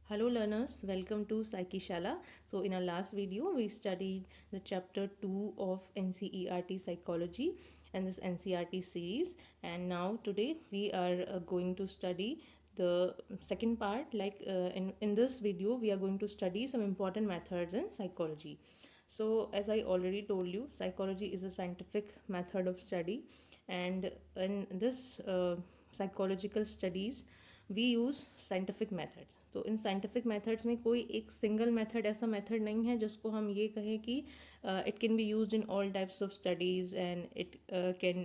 Hello learners, welcome to Psyche Shala. So in our last video, we studied the chapter 2 of NCERT Psychology and this NCERT series. And now today we are going to study the second part. In this video, we are going to study some important methods in psychology. So as I already told you, psychology is a scientific method of study, and in this psychological studies we use scientific methods. तो इन scientific methods में कोई एक single method ऐसा method नहीं है जिसको हम ये कहें कि it can be used in all types of studies and it can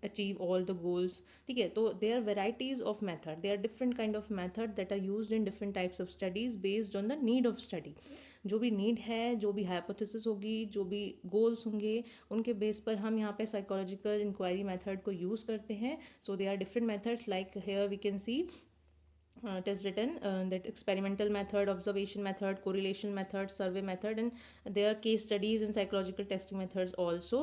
achieve all the goals. ठीक है, तो they are varieties of method, they are different kind of method that are used in different types of studies based on the need of study. जो भी need है, जो भी hypothesis होगी, जो भी गोल्स होंगे, उनके बेस पर हम यहाँ पे साइकोलॉजिकल इंक्वायरी मेथड को यूज़ करते हैं. So they are different methods. Like here we can see it is written that experimental method, observation method, correlation method, survey method, and there are case studies and psychological testing methods also.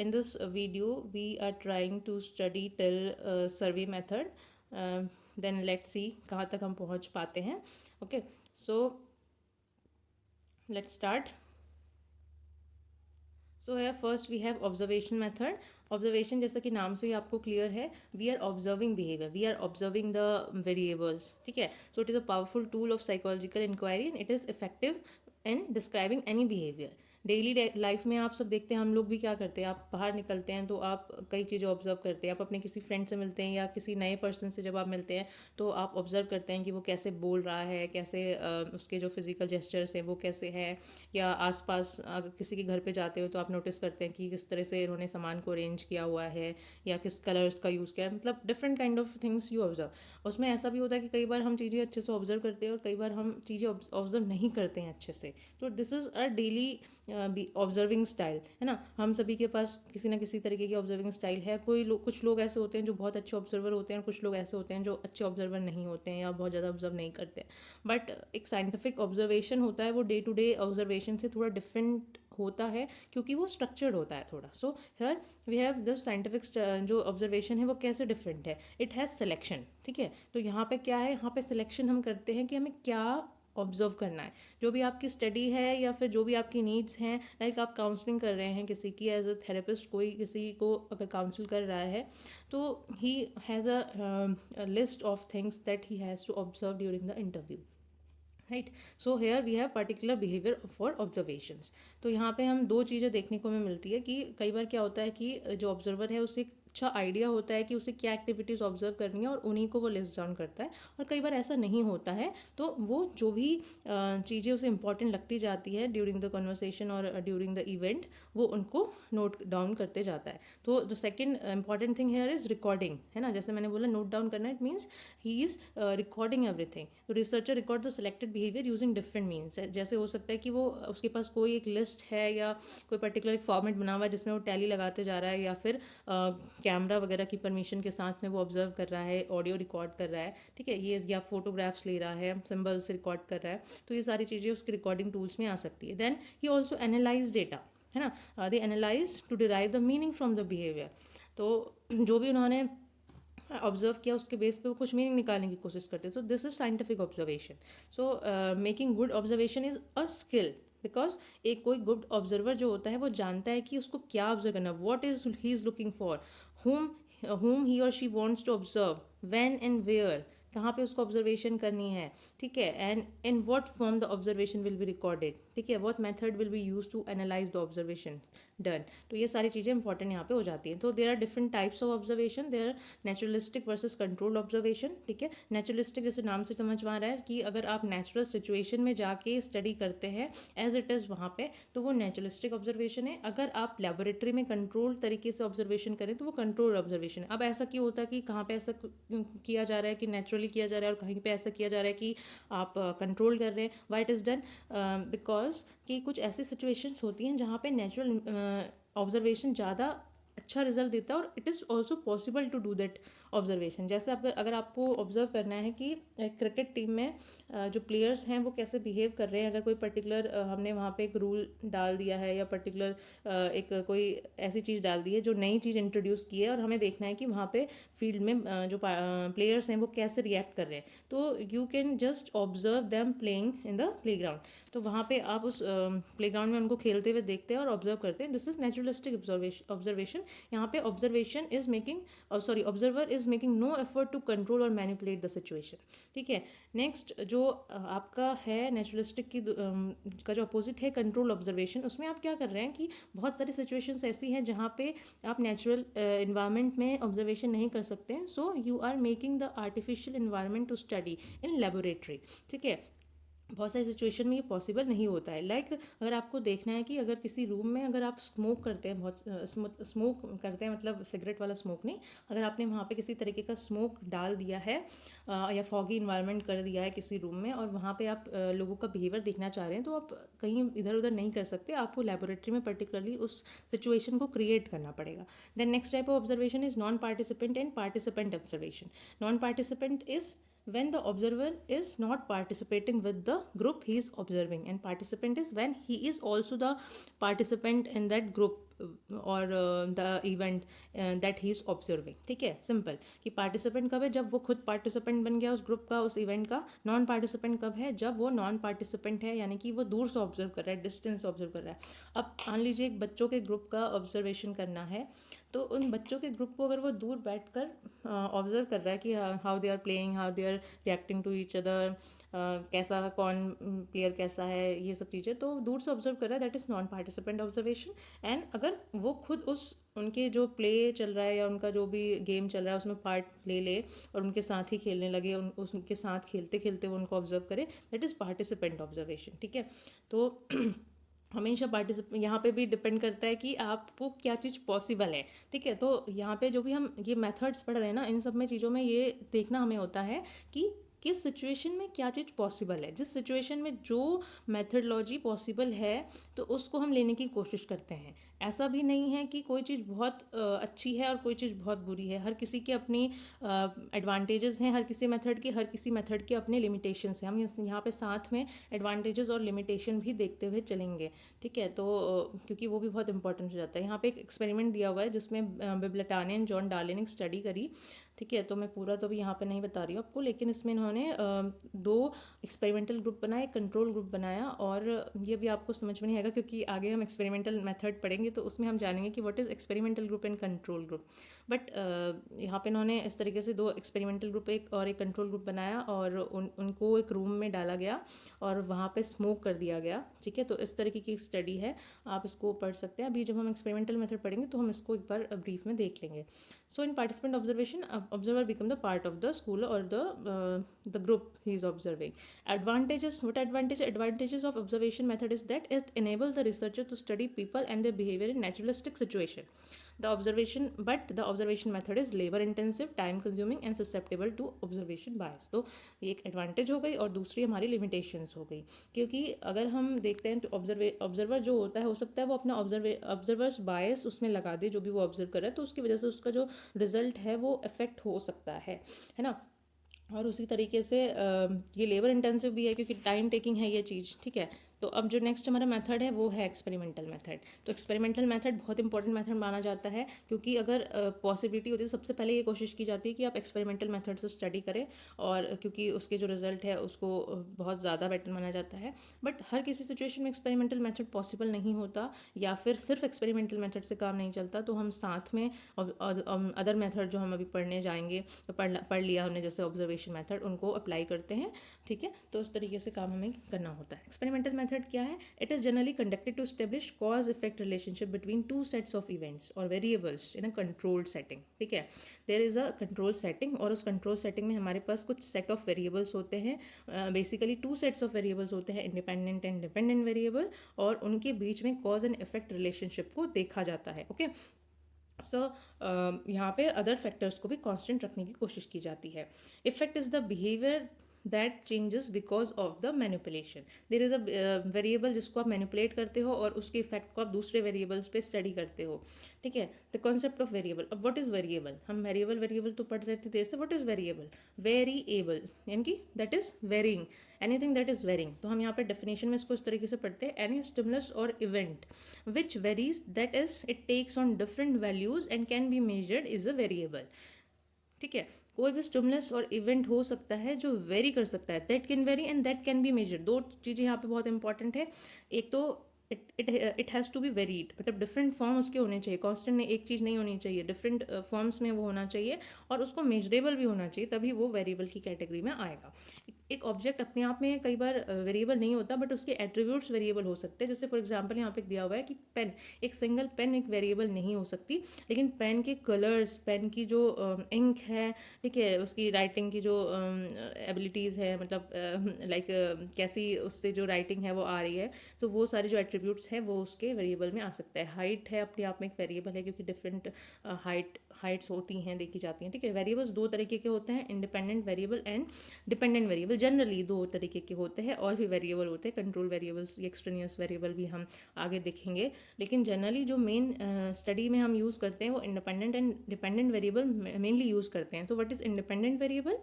In this video we are trying to study till survey method. Then let's see कहाँ तक हम पहुँच पाते हैं. Okay, so let's start. So here first we have observation method. Observation जैसा कि नाम से ही आपको क्लियर है, we are observing behaviour, we are observing the variables. ठीक है, so it is a powerful tool of psychological inquiry and it is effective in describing any behaviour. Daily life में आप सब देखते हैं, हम लोग भी क्या करते हैं, आप बाहर निकलते हैं तो आप कई चीज़ें ऑब्जर्व करते हैं. आप अपने किसी फ्रेंड से मिलते हैं या किसी नए पर्सन से जब आप मिलते हैं तो आप ऑब्जर्व करते हैं कि वो कैसे बोल रहा है, कैसे उसके जो फिजिकल जेस्चर्स हैं वो कैसे है. या आसपास अगर किसी के घर पे जाते हो तो आप नोटिस करते हैं कि किस तरह से इन्होंने सामान को अरेंज किया हुआ है या किस कलर्स का यूज़ किया है. मतलब different kind of things you observe. उसमें ऐसा भी होता है कि कई बार हम चीज़ें अच्छे से ऑब्जर्व करते हैं और कई बार हम चीज़ें ऑब्जर्व नहीं करते हैं अच्छे से. तो this is a daily observing style, है ना. हम सभी के पास किसी ना किसी तरीके की ऑब्जर्विंग स्टाइल है. कुछ लोग ऐसे होते हैं जो बहुत अच्छे ऑब्जर्वर होते हैं और कुछ लोग ऐसे होते हैं जो अच्छे ऑब्जर्वर नहीं होते हैं या बहुत ज़्यादा ऑब्जर्व नहीं करते हैं. बट एक साइंटिफिक ऑब्जर्वेशन होता है, वो डे टू डे ऑब्जर्वेशन से थोड़ा डिफरेंट होता है क्योंकि वो स्ट्रक्चर्ड होता है थोड़ा. So here we have the scientific जो ऑब्जर्वेशन है वो कैसे डिफरेंट है. It has selection. ठीक है, तो यहाँ पे क्या है, यहाँ पे सिलेक्शन हम करते हैं कि हमें क्या ऑब्जर्व करना है. जो भी आपकी स्टडी है या फिर जो भी आपकी नीड्स हैं, लाइक आप काउंसलिंग कर रहे हैं किसी की एज अ थेरेपिस्ट, कोई किसी को अगर काउंसिल कर रहा है तो he has a list of things that he has to observe during the interview. Right, so here we have particular behaviour for observations. तो यहाँ पे हम दो चीज़ें देखने को हमें मिलती है कि कई बार क्या होता है कि जो ऑब्जर्वर है उसे एक अच्छा आइडिया होता है कि उसे क्या एक्टिविटीज़ ऑब्जर्व करनी है और उन्हीं को वो लिस्ट डाउन करता है. और कई बार ऐसा नहीं होता है, तो वो जो भी चीज़ें उसे इंपॉर्टेंट लगती जाती है ड्यूरिंग द कन्वर्सेशन और ड्यूरिंग द इवेंट, वो उनको नोट डाउन करते जाता है. तो the second important thing here is recording, है ना. जैसे मैंने बोला नोट डाउन करना, it means he is recording everything. तो researcher record the selected behaviour using different means. जैसे हो सकता है कि वो उसके पास कोई एक लिस्ट है या कोई पर्टिकुलर एक फॉर्मेट बना हुआ है जिसमें वो टैली लगाते जा रहा है, या फिर कैमरा वगैरह की परमिशन के साथ में वो ऑब्जर्व कर रहा है, ऑडियो रिकॉर्ड कर रहा है. ठीक है, ये या फोटोग्राफ्स ले रहा है, सिंबल्स रिकॉर्ड कर रहा है. तो ये सारी चीज़ें उसके रिकॉर्डिंग टूल्स में आ सकती है. Then he also analyse data, है ना. They analyse to derive the meaning from the behaviour. तो जो भी उन्होंने ऑब्जर्व किया उसके बेस पे वो कुछ मीनिंग निकालने की कोशिश करते हैं. So this is scientific observation. So making good observation is a skill, because एक कोई गुड ऑब्जर्वर जो होता है वो जानता है कि उसको क्या ऑब्जर्व करना है, what is he is looking for, whom he or she wants to observe, when and where, कहाँ पे उसको ऑब्जर्वेशन करनी है. ठीक है, and in what form the observation will be recorded. ठीक है, what method will be use to analyse the observation done. तो ये सारी चीज़ें इंपॉर्टेंट यहाँ पे हो जाती हैं. तो there are different types of observation. There are naturalistic versus controlled observation. ठीक है, नेचुरलिस्टिक जैसे नाम से समझ में आ रहा है कि अगर आप नेचुरल सिचुएशन में जाके स्टडी करते हैं एज इट इज़ वहाँ पे, तो वो नेचुरलिस्टिक ऑब्जर्वेशन है. अगर आप लेबोरेटरी में कंट्रोल तरीके से ऑब्जर्वेशन करें तो वो कंट्रोल ऑब्जर्वेशन है. अब ऐसा क्यों होता है कि कहाँ पे ऐसा किया जा रहा है कि नेचुरली किया जा रहा है और कहीं पे ऐसा किया जा रहा है कि आप कंट्रोल कर रहे हैं. Why it is done, because कि कुछ ऐसी सिचुएशंस होती हैं जहाँ पे नेचुरल ऑब्जर्वेशन ज़्यादा अच्छा रिजल्ट देता है और it is also possible to do that observation. जैसे अगर आपको ऑब्जर्व करना है कि क्रिकेट टीम में जो प्लेयर्स हैं वो कैसे बिहेव कर रहे हैं, अगर कोई पर्टिकुलर हमने वहाँ पे एक रूल डाल दिया है या पर्टिकुलर एक कोई ऐसी चीज़ डाल दी है जो नई चीज़ इंट्रोड्यूस की है और हमें देखना है कि वहाँ पे फील्ड में जो प्लेयर्स हैं वो कैसे रिएक्ट कर रहे हैं, तो you can just observe them playing in the playground. तो वहाँ पे आप उस प्लेग्राउंड में उनको खेलते हुए देखते हैं और ऑब्जर्व करते हैं। This is naturalistic observation. यहाँ पे observation is making observer is making no effort to control और मैनिपुलेट द सिचुएशन। ठीक है। नेक्स्ट जो आपका है नेचुरलिस्टिक की का जो अपोजिट है कंट्रोल ऑब्जर्वेशन, उसमें आप क्या कर रहे हैं कि बहुत सारी सिचुएशंस ऐसी हैं जहाँ पे आप नेचुरल इन्वायरमेंट में ऑब्जर्वेशन नहीं कर सकते हैं, so you are making the artificial environment to study in laboratory. ठीक है। बहुत सारी सिचुएशन में ये पॉसिबल नहीं होता है। लाइक अगर आपको देखना है कि अगर किसी रूम में अगर आप स्मोक करते हैं, बहुत स्मोक करते हैं मतलब सिगरेट वाला स्मोक नहीं, अगर आपने वहाँ पे किसी तरीके का स्मोक डाल दिया है या फॉगी इन्वायरमेंट कर दिया है किसी रूम में और वहाँ पे आप लोगों का बिहेवियर देखना चाह रहे हैं, तो आप कहीं इधर उधर नहीं कर सकते, आपको लेबोरेटरी में पर्टिकुलरली उस सिचुएशन को क्रिएट करना पड़ेगा। Then next type of observation is non participant and participant observation. Non participant is when the observer is not participating with the group he is observing, and participant is when he is also the participant in that group और the event that he is observing. ठीक है। Simple कि participant कब है, जब वो खुद participant बन गया उस ग्रुप का, उस इवेंट का। नॉन पार्टिसिपेंट कब है, जब वो नॉन पार्टिसिपेंट है, यानी कि वो दूर से ऑब्जर्व कर रहा है, डिस्टेंस से ऑब्जर्व कर रहा है। अब मान लीजिए एक बच्चों के ग्रुप का ऑब्जर्वेशन करना है, तो उन बच्चों के ग्रुप को अगर वो दूर बैठ कर ऑब्जर्व कर रहा है कि how they are playing, how they are reacting to each other, कैसा कौन प्लेयर कैसा है, ये सब चीज़ें तो दूर से ऑब्जर्व कर रहा है, that is non participant observation. And अगर वो खुद उस उनके जो प्ले चल रहा है या उनका जो भी गेम चल रहा है उसमें पार्ट ले और उनके साथ ही खेलने लगे, उनके साथ खेलते खेलते वो उनको ऑब्जर्व करे, दैट इज़ पार्टिसिपेंट ऑब्जर्वेशन। ठीक है। तो हमेशा पार्टिसिपेंट यहाँ पे भी डिपेंड करता है कि आपको क्या चीज़ पॉसिबल है। ठीक है। तो यहाँ पे जो भी हम ये मेथड्स पढ़ रहे हैं ना, इन सब में चीज़ों में ये देखना हमें होता है कि किस सिचुएशन में क्या चीज़ पॉसिबल है। जिस सिचुएशन में जो मेथडलॉजी पॉसिबल है तो उसको हम लेने की कोशिश करते हैं। ऐसा भी नहीं है कि कोई चीज़ बहुत अच्छी है और कोई चीज़ बहुत बुरी है। हर किसी के अपनी एडवांटेजेस हैं, हर किसी मेथड के अपने लिमिटेशंस हैं। हम यहाँ पे साथ में एडवांटेजेस और लिमिटेशन भी देखते हुए चलेंगे। ठीक है। तो क्योंकि वो भी बहुत इंपॉर्टेंट हो जाता है। यहाँ पे एक एक्सपेरिमेंट दिया हुआ है जिसमें बिब्लेटाने एंड जॉन डाले ने स्टडी करी। ठीक है। तो मैं पूरा तो भी यहाँ पे नहीं बता रही हूँ आपको, लेकिन इसमें इन्होंने 2 एक्सपेरिमेंटल ग्रुप बनाए, एक कंट्रोल ग्रुप बनाया। और ये भी आपको समझ में नहीं आएगा क्योंकि आगे हम एक्सपेरिमेंटल मेथड पढ़ेंगे तो उसमें हम जानेंगे कि what is experimental group and control group. But यहाँ पे इन्होंने इस तरीके से 2 एक्सपेरिमेंटल ग्रुप एक कंट्रोल ग्रुप बनाया और उनको एक रूम में डाला गया और वहाँ पे स्मोक कर दिया गया। ठीक है। तो इस तरीके की स्टडी है, आप इसको पढ़ सकते हैं। अभी जब हम एक्सपेरिमेंटल मेथड पढ़ेंगे तो हम इसको एक बार ब्रीफ में देख लेंगे। So in participant observation, observer become the part of the school or the group he is observing. Advantages of observation method is that it enables the researcher to study people and their behavior in naturalistic situation. The observation method is labor intensive, time consuming and susceptible to observation bias. तो ये एक advantage हो गई और दूसरी हमारी limitations हो गई। क्योंकि अगर हम देखते हैं तो ऑब्जर्वर जो होता है, हो सकता है वो अपना ऑब्जर्वर्स बायस उसमें लगा दे जो भी वो ऑब्जर्व कर रहा है, तो उसकी वजह से उसका जो रिजल्ट है वो इफेक्ट हो सकता है ना। और उसी तरीके से ये लेबर इंटेंसिव भी है क्योंकि टाइम टेकिंग है ये चीज़। ठीक है। तो अब जो नेक्स्ट हमारा मेथड है वो है एक्सपेरिमेंटल मेथड। तो एक्सपेरिमेंटल मेथड बहुत इंपॉर्टेंट मेथड माना जाता है क्योंकि अगर पॉसिबिलिटी होती है तो सबसे पहले ये कोशिश की जाती है कि आप एक्सपेरिमेंटल मेथड से स्टडी करें, और क्योंकि उसके जो रिजल्ट है उसको बहुत ज़्यादा बेटर माना जाता है। बट हर किसी सिचुएशन में एक्सपेरिमेंटल मेथड पॉसिबल नहीं होता, या फिर सिर्फ एक्सपेरिमेंटल मेथड से काम नहीं चलता, तो हम साथ में अदर मेथड जो हम अभी पढ़ने जाएंगे, तो पढ़ लिया हमने जैसे ऑब्जर्वेशन मेथड, उनको अप्लाई करते हैं। ठीक है। तो इस तरीके से काम हमें करना होता है। एक्सपेरिमेंटल मेथड क्या है? It is generally conducted to establish cause effect relationship between 2 sets of events और variables in a controlled setting. ठीक है। There is a control setting और उस कंट्रोल सेटिंग में हमारे पास कुछ सेट ऑफ वेरिएबल्स होते हैं। बेसिकली 2 सेट्स ऑफ वेरिएबल्स होते हैं, इंडिपेंडेंट एंड डिपेंडेंट वेरिएबल, और उनके बीच में कॉज एंड इफेक्ट रिलेशनशिप को देखा जाता है। ओके। सो यहाँ पे अदर फैक्टर्स को भी कांस्टेंट रखने की कोशिश की जाती है। Effect is the behaviour that changes because of the manipulation. There is a variable जिसको आप मैनिपुलेट करते हो और उसके इफेक्ट को आप दूसरे वेरिएबल्स पे स्टडी करते हो. ठीक है, द कॉन्सेप्ट ऑफ वेरिएबल. अब व्हाट इज़ वेरिएबल, हम वेरिएबल तो पढ़ रहे थे देर से. व्हाट इज़ वेरिएबल, वेरिएबल यानी कि that is varying, anything that is varying. तो हम यहाँ पे डेफिनेशन में इसको इस तरीके से पढ़ते हैं, एनी स्टिमुलस और event which varies that is it takes on different values and can be measured is a variable. ठीक है, कोई भी स्टिमुलस और इवेंट हो सकता है जो वेरी कर सकता है, that can vary and that can be measured. दो चीज़ें यहाँ पे बहुत इंपॉर्टेंट है. एक तो it has to be varied, मतलब डिफरेंट फॉर्म उसके होने चाहिए, कांस्टेंट नहीं, एक चीज़ नहीं होनी चाहिए, डिफरेंट फॉर्म्स में वो होना चाहिए और उसको मेजरेबल भी होना चाहिए, तभी वो वेरिएबल की कैटेगरी में आएगा. एक ऑब्जेक्ट अपने आप में कई बार वेरिएबल नहीं होता, बट उसके एट्रीब्यूट्स वेरिएबल हो सकते हैं. जैसे फॉर एग्जांपल यहाँ पे दिया हुआ है कि पेन, एक सिंगल पेन एक वेरिएबल नहीं हो सकती, लेकिन पेन के कलर्स, पेन की जो इंक है, ठीक है, उसकी राइटिंग की जो एबिलिटीज़ है, मतलब लाइक कैसी उससे जो राइटिंग है वो आ रही है, तो वो सारे जो एट्रीब्यूट्स हैं वो उसके वेरिएबल में आ सकता है. हाइट है अपने आप में एक वेरिएबल है, क्योंकि डिफरेंट हाइट्स होती हैं, देखी जाती हैं. ठीक है, वेरिएबल्स दो तरीके के होते हैं, independent variable and dependent variable. Generally दो तरीके के होते हैं, और भी वेरिएबल होते हैं, कंट्रोल वेरिएबल्स, एक्सट्रेनियस वेरिएबल भी हम आगे देखेंगे. लेकिन जनरली जो मेन स्टडी में हम यूज़ करते हैं वो independent and dependent variable mainly use करते हैं. तो what is independent variable,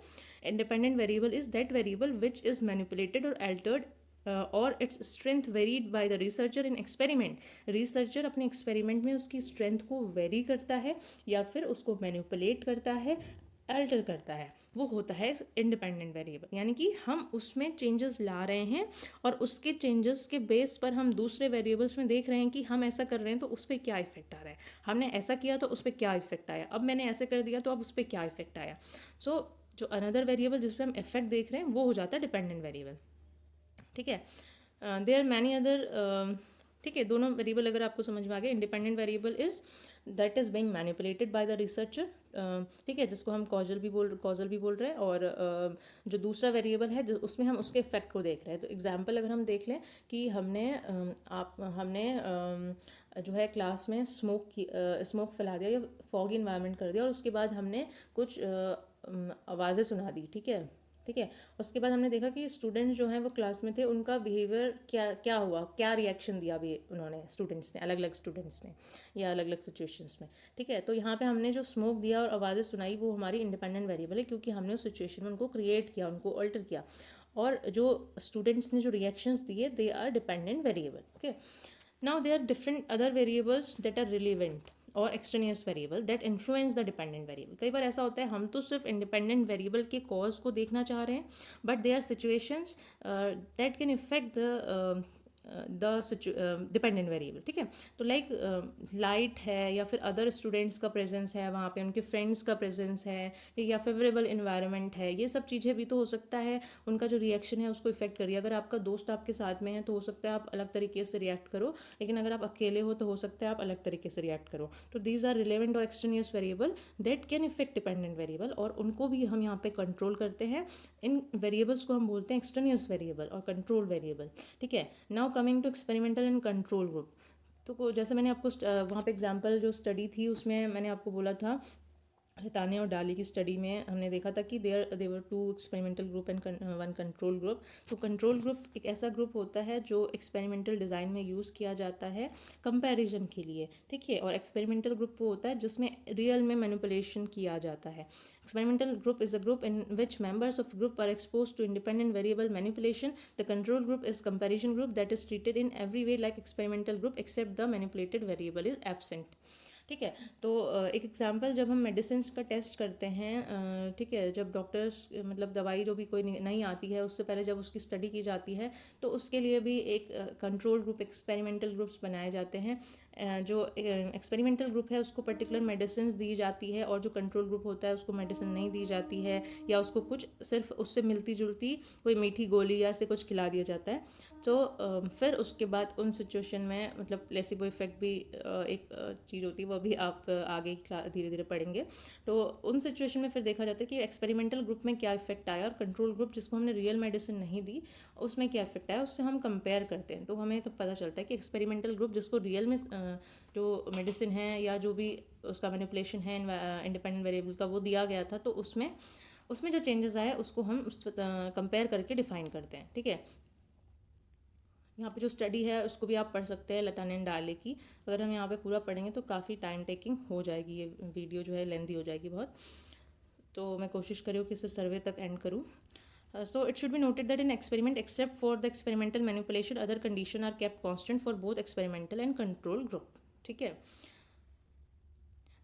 independent variable is that variable which is manipulated और अल्टर्ड और its strength varied by the researcher in experiment. Researcher अपने एक्सपेरिमेंट में उसकी स्ट्रेंथ को वेरी करता है या फिर उसको मैनिपुलेट करता है, अल्टर करता है, वो होता है इंडिपेंडेंट वेरिएबल. यानी कि हम उसमें चेंजेस ला रहे हैं और उसके चेंजेस के बेस पर हम दूसरे वेरिएबल्स में देख रहे हैं कि हम ऐसा कर रहे हैं तो उस पर क्या इफेक्ट आ रहा है, हमने ऐसा किया तो उस पर क्या इफेक्ट आया, अब मैंने ऐसे कर दिया तो अब उस पर क्या इफेक्ट आया. सो जो अनदर वेरिएबल जिस पर हम इफेक्ट देख रहे हैं वो हो जाता है डिपेंडेंट वेरिएबल. ठीक है, देयर आर मैनी अदर. ठीक है, दोनों वेरिएबल अगर आपको समझ में आ गया, independent variable is that is being manipulated by the researcher. ठीक है, जिसको हम कॉजल भी बोल रहे हैं, और जो दूसरा वेरिएबल है उसमें हम उसके इफेक्ट को देख रहे हैं. तो एग्जांपल अगर हम देख लें कि हमने जो है क्लास में स्मोक फैला दिया या फॉगी इन्वायरमेंट कर दिया, और उसके बाद हमने कुछ आवाज़ें सुना दी. ठीक है, उसके बाद हमने देखा कि स्टूडेंट्स जो हैं वो क्लास में थे, उनका बिहेवियर क्या क्या हुआ, क्या रिएक्शन दिया भी उन्होंने, स्टूडेंट्स ने, अलग अलग स्टूडेंट्स ने या अलग अलग सिचुएशंस में. ठीक है, तो यहाँ पे हमने जो स्मोक दिया और आवाज़ें सुनाई वो हमारी इंडिपेंडेंट वेरिएबल है, क्योंकि हमने उस सिचुएशन में उनको क्रिएट किया, उनको अल्टर किया. और जो स्टूडेंट्स ने जो रिएक्शंस दिए they are dependent variable. Okay, now they are different other variables that are relevant और extraneous variable that influence the dependent variable. कई बार ऐसा होता है हम तो सिर्फ इंडिपेंडेंट वेरिएबल के कॉज को देखना चाह रहे हैं, but they are situations that can affect the dependent variable. ठीक है, तो लाइक लाइट है या फिर अदर स्टूडेंट्स का प्रेजेंस है वहाँ पे, उनके फ्रेंड्स का प्रेजेंस है, या फेवरेबल इन्वायरमेंट है, ये सब चीज़ें भी तो हो सकता है उनका जो रिएक्शन है उसको इफेक्ट करिए. अगर आपका दोस्त आपके साथ में है तो हो सकता है आप अलग तरीके से रिएक्ट करो, लेकिन अगर आप अकेले हो तो हो सकता है आप अलग तरीके से रिएक्ट करो. तो दीज आर रिलेवेंट और extraneous variable that can effect dependent variable, और उनको भी हम यहाँ पे कंट्रोल करते हैं. इन वेरिएबल्स को हम बोलते हैं एक्सट्रेनियस वेरिएबल और कंट्रोल वेरिएबल. ठीक है, now coming to experimental and control group. तो जैसे मैंने आपको वहाँ पे एग्जांपल जो स्टडी थी उसमें मैंने आपको बोला था, ताने और डाली की स्टडी में हमने देखा था कि देवर 2 experimental group and 1 control group. तो कंट्रोल ग्रुप एक ऐसा ग्रुप होता है जो एक्सपेरिमेंटल डिज़ाइन में यूज़ किया जाता है कंपैरिजन के लिए. ठीक है, और एक्सपेरिमेंटल ग्रुप वो होता है जिसमें रियल में मैनिपुलेशन किया जाता है. Experimental group is a group in which members of group are expose to independent variable manipulation. The control group is comparison group that is treated in every way like experimental group except the manipulated variable is absent. ठीक है, तो एक example, जब हम medicine का test करते हैं, ठीक है, जब डॉक्टर्स मतलब दवाई जो भी कोई नहीं आती है उससे पहले जब उसकी स्टडी की जाती है तो उसके लिए भी एक कंट्रोल ग्रुप, एक्सपेरिमेंटल ग्रुप्स बनाए जाते हैं. जो एक्सपेरिमेंटल ग्रुप है उसको पर्टिकुलर मेडिसिन दी जाती है, और जो कंट्रोल ग्रुप होता है उसको मेडिसिन नहीं दी जाती है, या उसको कुछ सिर्फ उससे मिलती जुलती कोई मीठी गोली या ऐसे कुछ खिला दिया जाता है. तो फिर उसके बाद उन सिचुएशन में मतलब प्लेसिबो इफेक्ट भी एक चीज़ होती है, वो भी आप आगे धीरे धीरे पढ़ेंगे. तो उन सिचुएशन में फिर देखा जाता है कि एक्सपेरिमेंटल ग्रुप में क्या इफेक्ट आया और कंट्रोल ग्रुप जिसको हमने रियल मेडिसिन नहीं दी उसमें क्या इफेक्ट आया, उससे हम कंपेयर करते हैं. तो हमें तो पता चलता है कि एक्सपेरिमेंटल ग्रुप जिसको रियल में जो मेडिसिन है या जो भी उसका मैनिपुलेशन है इंडिपेंडेंट वेरिएबल का वो दिया गया था, तो उसमें उसमें जो चेंजेस आए उसको हम कंपेयर करके डिफाइन करते हैं, ठीक है। यहाँ पे जो स्टडी है उसको भी आप पढ़ सकते हैं, लतान एंड डार्ले की। अगर हम यहाँ पे पूरा पढ़ेंगे तो काफ़ी टाइम टेकिंग हो जाएगी, ये वीडियो जो है लेंदी हो जाएगी बहुत। तो मैं कोशिश करूँ कि इसे सर्वे तक एंड करूँ। So it should be noted that in experiment, except for the experimental manipulation, other conditions are kept constant for both experimental and control group, ठीक है।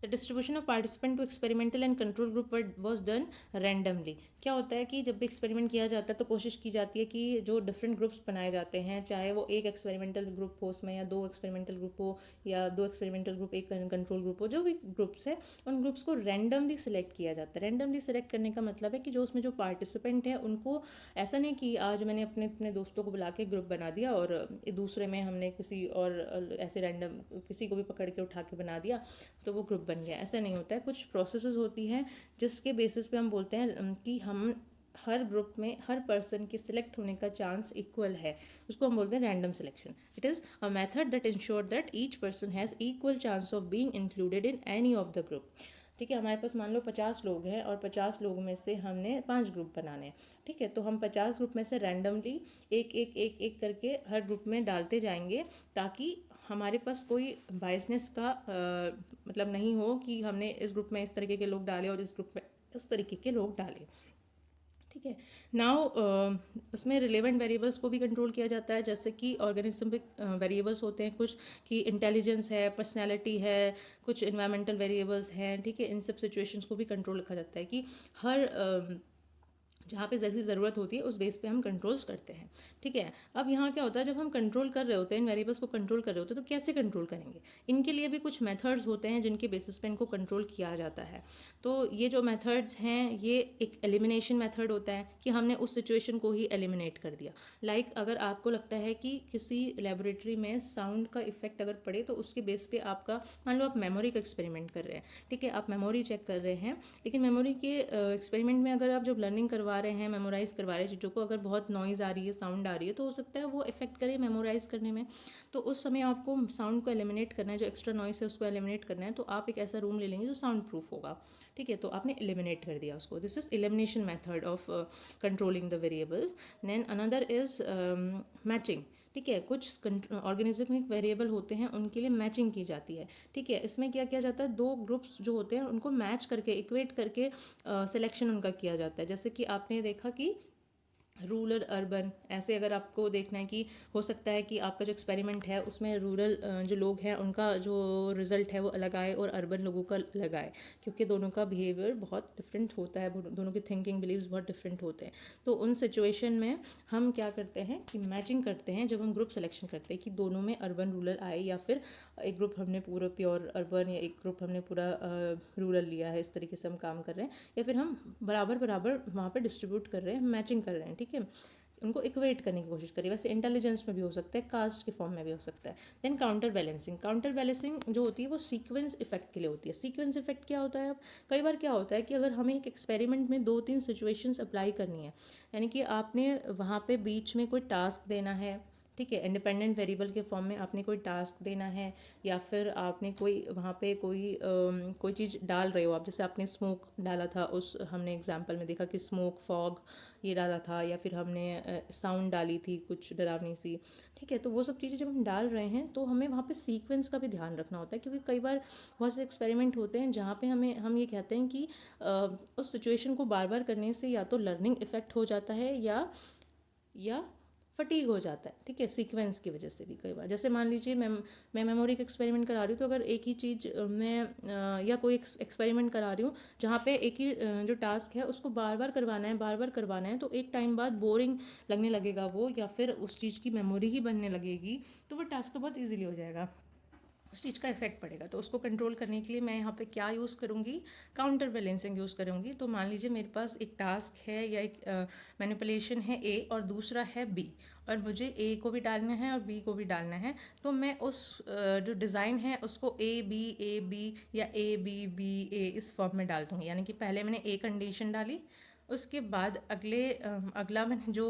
The distribution of participant to experimental and control group was done randomly. क्या होता है कि जब भी experiment किया जाता है तो कोशिश की जाती है कि जो डिफरेंट ग्रुप्स बनाए जाते हैं, चाहे वो एक एक्सपेरिमेंटल ग्रुप हो उसमें, या दो एक्सपेरिमेंटल ग्रुप हो, या दो एक्सपेरिमेंटल ग्रुप एक कंट्रोल ग्रुप हो, जो भी ग्रुप्स है उन ग्रुप्स को रैंडमली सिलेक्ट किया जाता है। रैंडमली सिलेक्ट करने का मतलब है कि जो उसमें जो पार्टिसिपेंट है उनको ऐसा नहीं कि आज मैंने अपने अपने दोस्तों को बुला के ग्रुप बना दिया और दूसरे में हमने किसी और ऐसे रैंडम किसी को भी पकड़ के उठा के बना दिया तो वो ग्रुप बन गया। ऐसा नहीं होता है, कुछ प्रोसेसेस होती हैं जिसके बेसिस पे हम बोलते हैं कि हम हर ग्रुप में हर पर्सन के सिलेक्ट होने का चांस इक्वल है, उसको हम बोलते हैं random selection. It is a method that ensure that each person has equal chance of being included in any of the group, ठीक है। हमारे पास मान लो 50 लोग हैं और 50 लोगों में से हमने 5 ग्रुप बनाने हैं, ठीक है। तो हम 50 ग्रुप में से रैंडमली एक एक एक एक करके हर ग्रुप में डालते जाएंगे, ताकि हमारे पास कोई बायसनेस का मतलब नहीं हो कि हमने इस ग्रुप में इस तरीके के लोग डाले और इस ग्रुप में इस तरीके के लोग डाले, ठीक है। नाउ उसमें रिलेवेंट वेरिएबल्स को भी कंट्रोल किया जाता है, जैसे कि ऑर्गेनिज्म वेरिएबल्स होते हैं कुछ, कि इंटेलिजेंस है, पर्सनैलिटी है, कुछ इन्वायरमेंटल वेरिएबल्स हैं, ठीक है। इन सब सिचुएशंस को भी कंट्रोल रखा जाता है कि हर जहाँ पे जैसी ज़रूरत होती है उस बेस पे हम कंट्रोल्स करते हैं, ठीक है। अब यहाँ क्या होता है, जब हम कंट्रोल कर रहे होते हैं, इन वेरिएबल्स को कंट्रोल कर रहे होते हैं, तो कैसे कंट्रोल करेंगे। इनके लिए भी कुछ मेथड्स होते हैं जिनके बेसिस पे इनको कंट्रोल किया जाता है। तो ये जो मेथड्स हैं, ये एक एलिमिनेशन मेथड होता है कि हमने उस सिचुएशन को ही एलिमिनेट कर दिया। लाइक अगर आपको लगता है कि किसी लेबोरेटरी में साउंड का इफेक्ट अगर पड़े, तो उसके बेस पे आपका, मान लो आप मेमोरी का एक्सपेरिमेंट कर रहे हैं, ठीक है, आप मेमोरी चेक कर रहे हैं, लेकिन मेमोरी के एक्सपेरिमेंट में अगर आप जब लर्निंग करवा रहे हैं, मेमोराइज करवा रहे हैं चीज़ों को, अगर बहुत नॉइज़ आ रही है, साउंड आ रही है, तो हो सकता है वो इफेक्ट करे मेमोराइज करने में। तो उस समय आपको साउंड को एलिमिनेट करना है, जो एक्स्ट्रा नॉइस है उसको एलिमिनेट करना है, तो आप एक ऐसा रूम ले लेंगे जो साउंड प्रूफ होगा, ठीक है। तो आपने एलिमिनेट कर दिया उसको। This is elimination method of controlling the variable. Then another is matching, ठीक है। कुछ ऑर्गेनिज्मिक वेरिएबल होते हैं उनके लिए मैचिंग की जाती है, ठीक है। इसमें क्या किया जाता है, दो ग्रुप्स जो होते हैं उनको मैच करके, इक्वेट करके सिलेक्शन उनका किया जाता है। जैसे कि आपने देखा कि रूरल अर्बन, ऐसे अगर आपको देखना है कि हो सकता है कि आपका जो एक्सपेरिमेंट है उसमें रूरल जो लोग हैं उनका जो रिजल्ट है वो अलग आए और अर्बन लोगों का अलग आए, क्योंकि दोनों का बिहेवियर बहुत डिफरेंट होता है, दोनों की थिंकिंग बिलीव्स बहुत डिफरेंट होते हैं। तो उन सिचुएशन में हम क्या करते हैं कि मैचिंग करते हैं, जब हम ग्रुप सिलेक्शन करते हैं कि दोनों में अर्बन रूरल आए, या फिर एक ग्रुप हमने पूरा प्योर अर्बन या एक ग्रुप हमने पूरा रूरल लिया है, इस तरीके से हम काम कर रहे हैं, या फिर हम बराबर बराबर वहाँ पे डिस्ट्रीब्यूट कर रहे हैं, मैचिंग कर रहे हैं, ठीक है। उनको इक्वेट करने की कोशिश करिए। वैसे इंटेलिजेंस में भी हो सकता है, कास्ट के फॉर्म में भी हो सकता है। Then counter balancing. Counter balancing जो होती है वो सीक्वेंस इफेक्ट के लिए होती है। सीक्वेंस इफेक्ट क्या होता है, अब कई बार क्या होता है कि अगर हमें एक एक्सपेरिमेंट में 2-3 सिचुएशंस अप्लाई करनी है, यानी कि आपने वहाँ पे बीच में कोई टास्क देना है, ठीक है, इंडिपेंडेंट वेरिएबल के फॉर्म में आपने कोई टास्क देना है, या फिर आपने कोई वहाँ पे कोई चीज़ डाल रहे हो आप, जैसे आपने स्मोक डाला था, उस हमने एग्जांपल में देखा कि स्मोक, फॉग ये डाला था, या फिर हमने साउंड डाली थी कुछ डरावनी सी, ठीक है। तो वो सब चीज़ें जब हम डाल रहे हैं तो हमें वहाँ पे सीक्वेंस का भी ध्यान रखना होता है, क्योंकि कई बार बहुत से एक्सपेरिमेंट होते हैं जहाँ पे हम ये कहते हैं कि उस सिचुएशन को बार बार करने से या तो लर्निंग इफेक्ट हो जाता है या फटीग हो जाता है, ठीक है, सीक्वेंस की वजह से भी कई बार। जैसे मान लीजिए मैं मेमोरी का एक्सपेरिमेंट करा रही हूँ, तो अगर एक ही चीज़ मैं या कोई एक्सपेरिमेंट करा रही हूँ जहाँ पे एक ही जो टास्क है उसको बार बार करवाना है, तो एक टाइम बाद बोरिंग लगने लगेगा वो, या फिर उस चीज़ की मेमोरी ही बनने लगेगी, तो वो टास्क बहुत ईजिली हो जाएगा, उस चीज़ का इफेक्ट पड़ेगा। तो उसको कंट्रोल करने के लिए मैं यहाँ पे क्या यूज़ करूँगी, काउंटर बैलेंसिंग यूज़ करूँगी। तो मान लीजिए मेरे पास एक टास्क है या एक मैनिपुलेशन है ए और दूसरा है बी, और मुझे ए को भी डालना है और बी को भी डालना है। तो मैं उस जो डिज़ाइन है उसको ए बी या ए बी बी ए इस फॉर्म में डाल दूँगी, यानी कि पहले मैंने ए कंडीशन डाली, उसके बाद अगला मैंने जो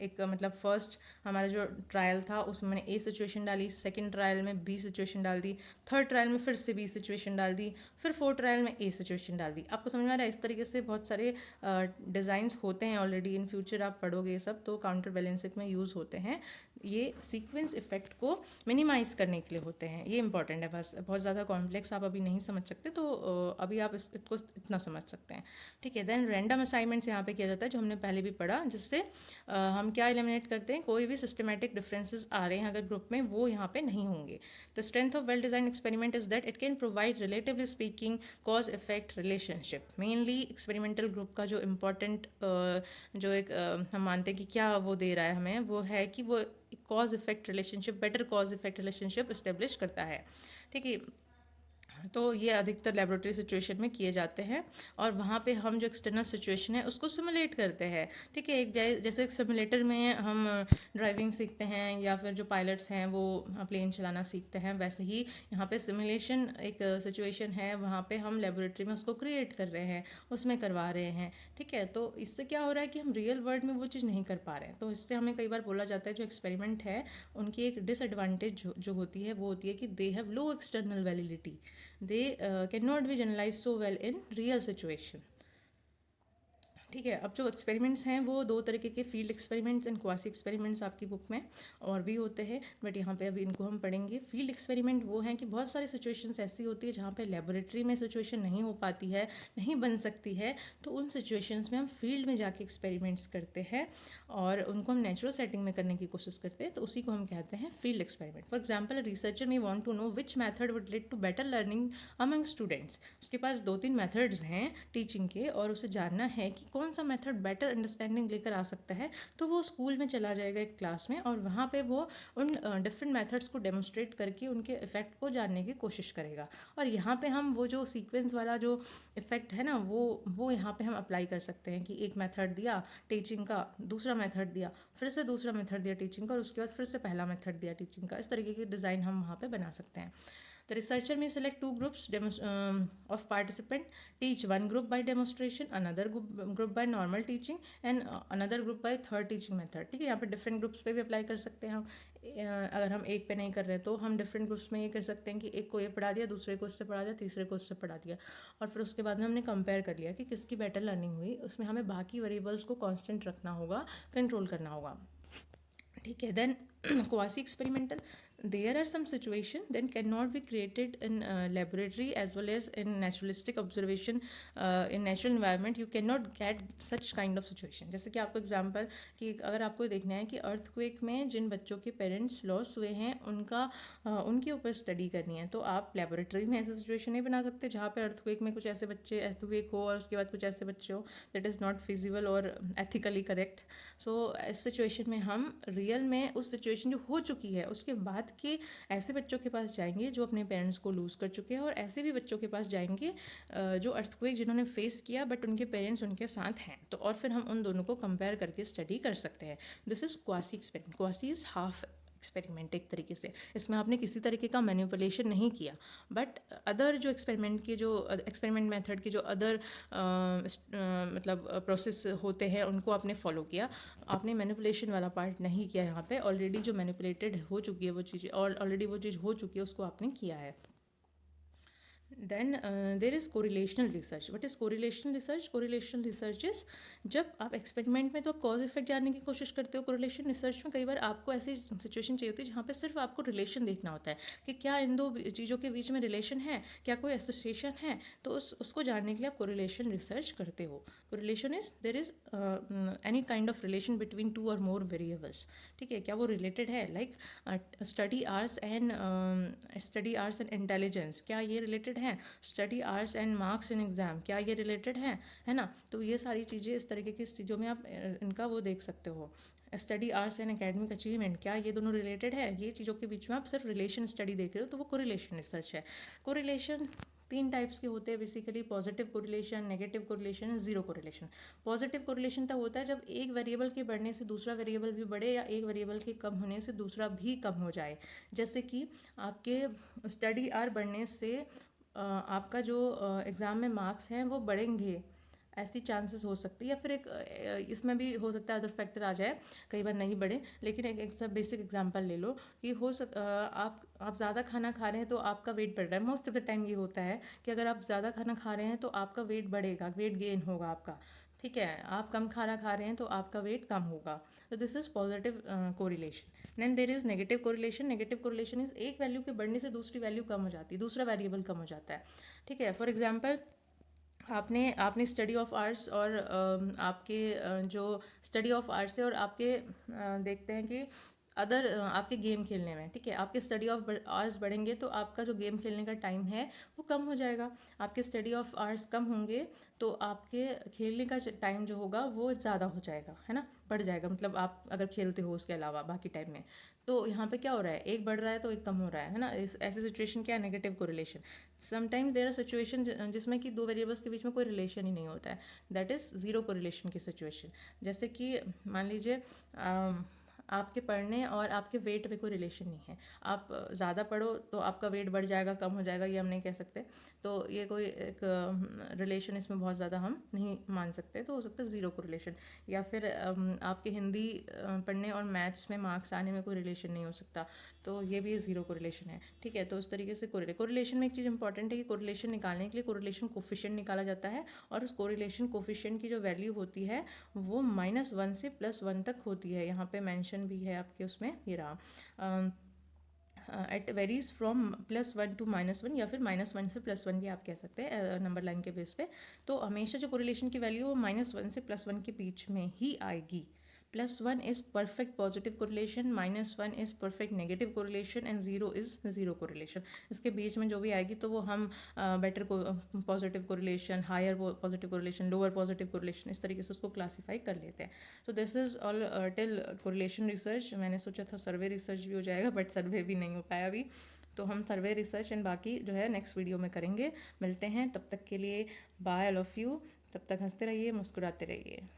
एक मतलब फर्स्ट हमारा जो ट्रायल था उसमें मैंने ए सिचुएशन डाली, सेकंड ट्रायल में बी सिचुएशन डाल दी, थर्ड ट्रायल में फिर से बी सिचुएशन डाल दी, फिर फोर्थ ट्रायल में ए सिचुएशन डाल दी। आपको समझ में आ रहा है? इस तरीके से बहुत सारे डिज़ाइंस होते हैं ऑलरेडी, इन फ्यूचर आप पढ़ोगे ये सब, तो काउंटर बैलेंसिंग में यूज़ होते हैं। ये सीक्वेंस इफेक्ट को मिनिमाइज करने के लिए होते हैं, ये इंपॉर्टेंट है। बस बहुत ज़्यादा कॉम्प्लेक्स आप अभी नहीं समझ सकते, तो अभी आप इसको इतना समझ सकते हैं, ठीक है। देन रैंडम असाइनमेंट्स यहाँ पे किया जाता है, जो हमने पहले भी पढ़ा, जिससे हम क्या एलिमिनेट करते हैं, कोई भी सिस्टमैटिक डिफरेंसेस आ रहे हैं अगर ग्रुप में, वो यहाँ पे नहीं होंगे। The strength of well design experiment is that it can provide relatively speaking cause effect relationship. Mainly experimental group का जो इम्पोर्टेंट जो एक हम मानते हैं कि क्या वो दे रहा है हमें, वो है कि वो cause effect relationship, better cause effect relationship establish करता है, ठीक है। तो ये अधिकतर लेबोरेटरी सिचुएशन में किए जाते हैं, और वहाँ पे हम जो एक्सटर्नल सिचुएशन है उसको सिमुलेट करते हैं, ठीक है। जैसे एक सिमुलेटर में हम ड्राइविंग सीखते हैं, या फिर जो पायलट्स हैं वो प्लेन चलाना सीखते हैं, वैसे ही यहाँ पे सिमुलेशन एक सिचुएशन है, वहाँ पे हम लेबोरेटरी में उसको क्रिएट कर रहे हैं, उसमें करवा रहे हैं, ठीक है। तो इससे क्या हो रहा है कि हम रियल वर्ल्ड में वो चीज़ नहीं कर पा रहे हैं। तो इससे हमें कई बार बोला जाता है जो एक्सपेरिमेंट है उनकी एक डिसएडवांटेज जो होती है वो होती है कि they have low external validity, they cannot be generalized so well in real situation, ठीक है। अब जो एक्सपेरिमेंट्स हैं वो दो तरीके के, field experiments and quasi experiments आपकी बुक में और भी होते हैं, बट यहाँ पे अभी इनको हम पढ़ेंगे। फील्ड एक्सपेरिमेंट वो हैं कि बहुत सारी सिचुएशंस ऐसी होती है जहाँ पे लेबोरेटरी में सिचुएशन नहीं हो पाती है, नहीं बन सकती है, तो उन सिचुएशंस में हम फील्ड में जाके एक्सपेरिमेंट्स करते हैं और उनको हम नेचुरल सेटिंग में करने की कोशिश करते हैं, तो उसी को हम कहते हैं field experiment. For example, researcher may want to know which method would lead to better learning among students. उसके पास 2-3 मैथड्स हैं टीचिंग के, और उसे जानना है कि कौन सा मेथड बेटर अंडरस्टैंडिंग लेकर आ सकता है। तो वो स्कूल में चला जाएगा एक क्लास में, और वहाँ पे वो उन डिफरेंट मेथड्स को डेमोस्ट्रेट करके उनके इफेक्ट को जानने की कोशिश करेगा। और यहाँ पे हम वो जो सीक्वेंस वाला जो इफेक्ट है ना, वो यहाँ पे हम अप्लाई कर सकते हैं कि एक मेथड दिया टीचिंग का, दूसरा मेथड दिया, फिर से दूसरा मेथड दिया टीचिंग का, और उसके बाद फिर से पहला मेथड दिया टीचिंग का। इस तरीके की डिज़ाइन हम वहाँ पे बना सकते हैं। The researcher may select two groups of participant, teach one group by demonstration, another group by normal teaching, and another group by third teaching method, ठीक है। यहाँ पे डिफरेंट ग्रुप्स पे भी अप्लाई कर सकते हैं हम। अगर हम एक पे नहीं कर रहे हैं तो हम डिफरेंट ग्रुप्स में ये कर सकते हैं कि एक को ये पढ़ा दिया, दूसरे को इससे पढ़ा दिया, तीसरे को इससे पढ़ा दिया, और फिर उसके बाद में हमने कंपेयर कर लिया कि किसकी बेटर लर्निंग हुई। उसमें हमें बाकी वेरिएबल्स को कांस्टेंट रखना होगा, कंट्रोल करना होगा, ठीक है। Then quasi experimental, there are some situation then cannot be created in laboratory as well as in naturalistic observation, in natural environment you cannot get such kind of situation। जैसे कि आपको example कि अगर आपको देखना है कि अर्थक्वेक में जिन बच्चों के पेरेंट्स लॉस हुए हैं उनके ऊपर स्टडी करनी है, तो आप लेबोरेटरी में ऐसा सिचुएशन नहीं बना सकते जहाँ पे अर्थक्वेक में कुछ ऐसे बच्चे, अर्थक्वेक हो और उसके बाद कुछ ऐसे बच्चे हो, दैट इज़ नॉट फिजिबल और एथिकली करेक्ट। सो इस सिचुएशन में हम रियल में उस सिचुएशन जो हो चुकी है उसके बाद के ऐसे बच्चों के पास जाएंगे जो अपने पेरेंट्स को लूज़ कर चुके हैं, और ऐसे भी बच्चों के पास जाएंगे जो अर्थक्वेक जिन्होंने फेस किया बट उनके पेरेंट्स उनके साथ हैं, तो और फिर हम उन दोनों को कंपेयर करके स्टडी कर सकते हैं। This is quasi experiment. Quasi is half experiment एक तरीके से, इसमें आपने किसी तरीके का मैनिपुलेशन नहीं किया, बट अदर जो एक्सपेरिमेंट के जो एक्सपेरिमेंट मेथड के जो अदर मतलब प्रोसेस होते हैं उनको आपने फॉलो किया, आपने मैनिपुलेशन वाला पार्ट नहीं किया। यहाँ पे ऑलरेडी जो मैनिपुलेटेड हो चुकी है वो चीज़, और ऑलरेडी वो चीज़ हो चुकी है उसको आपने किया है। Then there is correlational research. What is correlational research? Correlational research is जब आप एक्सपेरिमेंट में तो आप कॉज इफेक्ट जानने की कोशिश करते हो, कोरिलेशन रिसर्च में कई बार आपको ऐसी सिचुएशन चाहिए होती है जहाँ पे सिर्फ आपको रिलेशन देखना होता है कि क्या इन दो चीज़ों के बीच में रिलेशन है, क्या कोई एसोसिएशन है, तो उसको जानने के लिए आप कोरिलेशन रिसर्च करते हो। Correlation is there is any kind of relation between two और मोर वेरिएबल्स, ठीक है। क्या वो रिलेटेड है? Like study hours and intelligence, क्या ये रिलेटेड है? Study hours and marks in exam, क्या ये रिलेटेड है ना। तो ये सारी चीज़ें इस तरीके की चीज़ों में आप इनका वो देख सकते हो। Study hours and academic achievement, क्या ये दोनों रिलेटेड है? ये चीज़ों के बीच में आप सिर्फ रिलेशन स्टडी देख रहे हो, तो वो कोरिलेशन रिसर्च है। कोरिलेशन 3 टाइप्स के होते हैं basically, positive correlation, negative correlation, zero correlation. Positive correlation तब होता है जब एक वेरिएबल के बढ़ने से दूसरा वेरिएबल भी बढ़े, या एक वेरिएबल के कम होने से दूसरा भी कम हो जाए। जैसे कि आपके स्टडी आवर बढ़ने से आपका जो एग्ज़ाम में मार्क्स हैं वो बढ़ेंगे, ऐसी चांसेस हो सकती है, या फिर एक इसमें भी हो सकता है अदर फैक्टर आ जाए, कई बार नहीं बढ़े, लेकिन एक बेसिक एग्जांपल ले लो कि आप ज़्यादा खाना खा रहे हैं तो आपका वेट बढ़ रहा है। मोस्ट ऑफ द टाइम ये होता है कि अगर आप ज़्यादा खाना खा रहे हैं तो आपका वेट बढ़ेगा, वेट गेन होगा आपका, ठीक है। आप कम खाना खा रहे हैं तो आपका वेट कम होगा। तो this is positive correlation. Then there is negative correlation. Negative correlation is एक वैल्यू के बढ़ने से दूसरी वैल्यू कम हो जाती है, दूसरा वेरिएबल कम हो जाता है, ठीक है। फॉर एग्जाम्पल आपने स्टडी ऑफ आर्ट्स और आपके जो स्टडी ऑफ आर्ट्स है और आपके देखते हैं कि अदर आपके गेम खेलने में, ठीक है, आपके स्टडी ऑफ आवर्स बढ़ेंगे तो आपका जो गेम खेलने का टाइम है वो कम हो जाएगा। आपके स्टडी ऑफ आवर्स कम होंगे तो आपके खेलने का टाइम जो होगा वो ज़्यादा हो जाएगा, है ना, बढ़ जाएगा। मतलब आप अगर खेलते हो उसके अलावा बाकी टाइम में, तो यहाँ पे क्या हो रहा है, एक बढ़ रहा है तो एक कम हो रहा है ना। इस ऐसी सिचुएशन क्या है, negative correlation. Sometime there are situation जिसमें कि दो वेरिएबल्स के बीच में कोई रिलेशन ही नहीं होता है, दैट इज़ ज़ीरो कोरिलेशन की सिचुएशन। जैसे कि मान लीजिए आपके पढ़ने और आपके वेट में कोई रिलेशन नहीं है। आप ज़्यादा पढ़ो तो आपका वेट बढ़ जाएगा, कम हो जाएगा, ये हम नहीं कह सकते। तो ये कोई एक रिलेशन इसमें बहुत ज़्यादा हम नहीं मान सकते, तो हो सकता है ज़ीरो को रिलेशन। या फिर आपके हिंदी पढ़ने और मैथ्स में मार्क्स आने में कोई रिलेशन नहीं हो सकता, तो ये भी ज़ीरो को रिलेशन है, ठीक है। तो उस तरीके से कोरिलेशन में एक चीज़ इंपॉर्टेंट है कि कोरिलेशन निकालने के लिए कोरिलेशन कोफिशिएंट निकाला जाता है, और उस कोरिलेशन कोफिशिएंट की जो वैल्यू होती है वो -1 से +1 तक होती है। यहाँ पे मेंशन भी है आपके उसमें, ये रहा, एट वेरीज फ्रॉम +1 to -1, या फिर -1 से +1 भी आप कह सकते हैं नंबर लाइन के बेस पे। तो हमेशा जो कोरिलेशन की वैल्यू वो -1 से +1 के बीच में ही आएगी। +1 is perfect positive correlation, -1 is perfect negative correlation, and 0 is zero correlation. इसके बीच में जो भी आएगी तो वो हम better positive correlation, higher positive correlation, lower positive correlation, इस तरीके से उसको क्लासीफाई कर लेते हैं। So this is all till correlation research. मैंने सोचा था सर्वे रिसर्च भी हो जाएगा, बट सर्वे भी नहीं हो पाया अभी, तो हम सर्वे रिसर्च एंड बाकी जो है नेक्स्ट वीडियो में करेंगे। मिलते हैं, तब तक के लिए बाय ऑल ऑफ यू। तब तक हंसते रहिए, मुस्कुराते रहिए।